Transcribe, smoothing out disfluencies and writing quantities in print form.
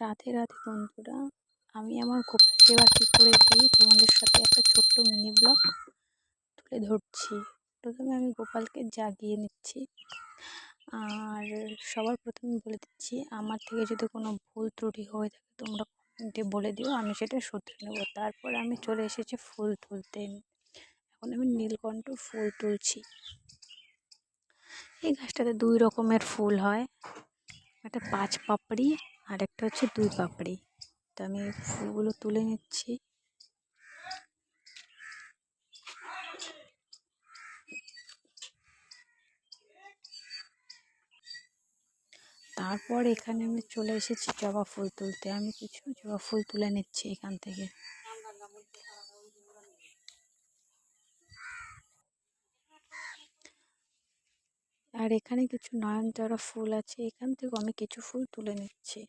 রাধে রাধে বন্ধুরা, আমি আমার গোপাল সেবা কী করে দিই তোমাদের সাথে একটা ছোট্ট মিনি ব্লগ তুলে ধরছি। প্রথমে আমি গোপালকে জাগিয়ে নিচ্ছি। আর সবার প্রথমে বলে দিচ্ছি, আমার থেকে যদি কোনো ভুল ত্রুটি হয়ে থাকে তোমরা কমেন্টে বলে দিও, আমি সেটা শুধরে নেবো। তারপর আমি চলে এসেছি ফুল তুলতে। এখন আমি নীলকণ্ঠ ফুল তুলছি। এই গাছটাতে 2 রকমের ফুল হয়, একটা 5 পাপড়ি আর একটা হচ্ছে 2 পাপড়ি। তো আমি ফুলগুলো তুলে নিচ্ছি। তারপর এখানে আমি চলে এসেছি জবা ফুল তুলতে। আমি কিছু জবা ফুল তুলে নিচ্ছি এখান থেকে। আর এখানে কিছু নয়নতারা ফুল আছে, এখান থেকেও আমি কিছু ফুল তুলে নিচ্ছি।